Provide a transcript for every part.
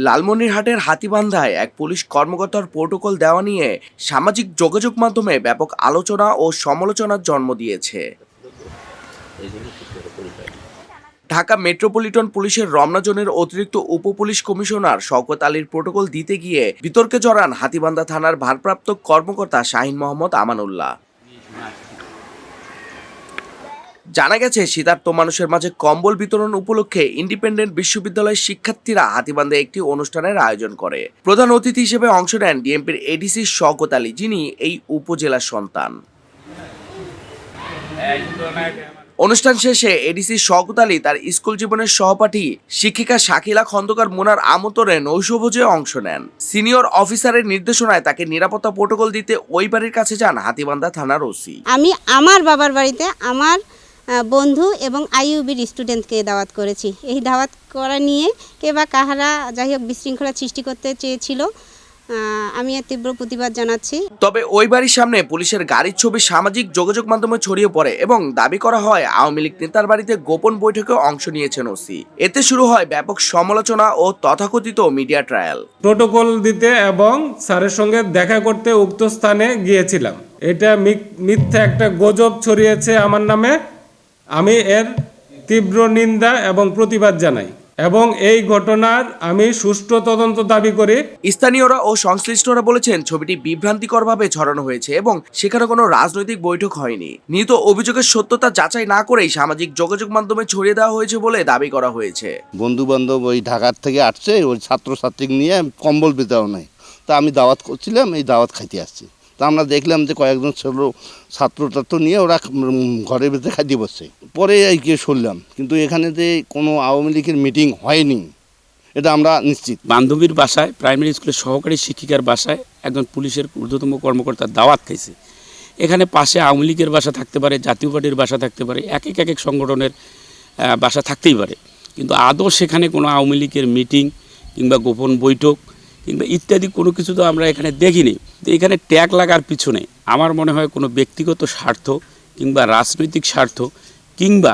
লালমনিরহাটের হাতীবান্ধায় এক পুলিশ কর্মকর্তার প্রোটোকল দেওয়া নিয়ে সামাজিক যোগাযোগ মাধ্যমে ব্যাপক আলোচনা ও সমালোচনার জন্ম দিয়েছে। ঢাকা মেট্রোপলিটন পুলিশের রমনা জোনের অতিরিক্ত উপ পুলিশ কমিশনার শওকত আলীর প্রোটোকল দিতে গিয়ে বিতর্কে জড়ান হাতীবান্ধা থানার ভারপ্রাপ্ত কর্মকর্তা শাহিন মোহাম্মদ আমানুল্লাহ। জানা গেছে, শীতার্ত মানুষের মাঝে কম্বল বিতরণ উপলক্ষে ইন্ডিপেন্ডেন্ট বিশ্ববিদ্যালয়ের শিক্ষার্থীরা হাতীবান্ধায় একটি অনুষ্ঠানের আয়োজন করে। প্রধান অতিথি হিসেবে অংশ নেন ডিএমপির এডিসি শওকত আলী, যিনি এই উপজেলার সন্তান। অনুষ্ঠান শেষে এডিসি শওকত আলী তার স্কুল জীবনের সহপাঠী শিক্ষিকা শাকিলা খন্দকার মোনার আমন্ত্রণে নৈশভোজে অংশ নেন। সিনিয়র অফিসারের নির্দেশনায় তাকে নিরাপত্তা প্রোটোকল দিতে ওই বাড়ির কাছে যান হাতীবান্ধা থানার ওসি। আমি আমার বাবার বাড়িতে আমার বন্ধু এবং আইইউবির স্টুডেন্টকে দাওয়াত করেছি। এই দাওয়াত করা নিয়ে কে বা কাহারা যাই হোক বিশৃঙ্খলা সৃষ্টি করতে চেয়েছিল, আমি এর তীব্র প্রতিবাদ জানাচ্ছি। তবে ওই বাড়ির সামনে পুলিশের গাড়ির ছবি সামাজিক যোগাযোগ মাধ্যমে ছড়িয়ে পড়ে এবং দাবি করা হয় আওয়ামী লীগ নেতার বাড়িতে গোপন বৈঠকে অংশ নিয়েছেন ওসি। এতে শুরু হয় ব্যাপক সমালোচনা ও তথাকথিত মিডিয়া ট্রায়াল। প্রোটোকল দিতে এবং স্যারের সঙ্গে দেখা করতে উক্ত স্থানে গিয়েছিলাম। এটা মিথ্যা একটা গুজব ছড়িয়েছে আমার নামে। আমি এর তীব্র নিন্দা এবং প্রতিবাদ জানাই এবং এই ঘটনার আমি সুষ্ঠু তদন্ত দাবি করি। স্থানীয়রা ও সংশ্লিষ্টরা বলেছেন, ছবিটি বিভ্রান্তিকরভাবে ছড়ানো হয়েছে এবং সেখানে কোনো রাজনৈতিক বৈঠক হয়নি। নিহিত অভিযোগের সত্যতা যাচাই না করেই সামাজিক যোগাযোগ মাধ্যমে ছড়িয়ে দেওয়া হয়েছে বলে দাবি করা হয়েছে। বন্ধু বান্ধব ওই ঢাকার থেকে আসছে, ওই ছাত্রছাত্রী নিয়ে কম্বল বিতরণ নাই, তা আমি দাওয়াত করছিলাম, এই দাওয়াত খাইতে আসছি। তা আমরা দেখলাম যে কয়েকজন ছাত্র নিয়ে ওরা ঘরের ভিতরে খাইতে বসছে। পরে এই গিয়ে শুনলাম, কিন্তু এখানে যে কোনো আওয়ামী লীগের মিটিং হয়নি এটা আমরা নিশ্চিত। বান্ধবীর বাসায়, প্রাইমারি স্কুলের সহকারী শিক্ষিকার বাসায় একজন পুলিশের ঊর্ধ্বতম কর্মকর্তার দাওয়াত খাইছে। এখানে পাশে আওয়ামী লীগের বাসা থাকতে পারে, জাতীয় পার্টির বাসা থাকতে পারে, এক এক সংগঠনের বাসা থাকতেই পারে, কিন্তু আদৌ সেখানে কোনো আওয়ামী লীগের মিটিং কিংবা গোপন বৈঠক কিংবা ইত্যাদি কোনো কিছু তো আমরা এখানে দেখিনি। তো এখানে ট্যাগ লাগার পিছনে আমার মনে হয় কোনো ব্যক্তিগত স্বার্থ কিংবা রাজনৈতিক স্বার্থ কিংবা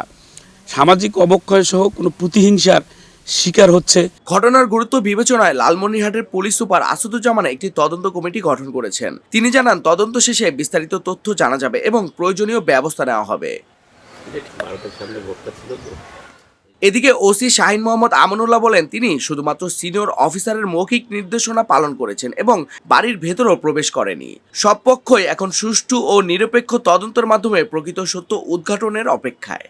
সামাজিক অবক্ষয় সহ কোনো প্রতিহিংসার শিকার হচ্ছে। ঘটনার গুরুত্ব বিবেচনায় লালমনিরহাটের পুলিশ সুপার আসাদুজ্জামান একটি তদন্ত কমিটি গঠন করেছেন। তিনি জানান, তদন্ত শেষে বিস্তারিত তথ্য জানা যাবে এবং প্রয়োজনীয় ব্যবস্থা নেওয়া হবে। এদিকে ওসি শাহিন মোহাম্মদ আমানুল্লাহ বলেন, তিনি শুধুমাত্র সিনিয়র অফিসারের মৌখিক নির্দেশনা পালন করেছেন এবং বাড়ির ভেতরেও প্রবেশ করেনি। সব পক্ষই এখন সুষ্ঠু ও নিরপেক্ষ তদন্তের মাধ্যমে প্রকৃত সত্য উদ্ঘাটনের অপেক্ষায়।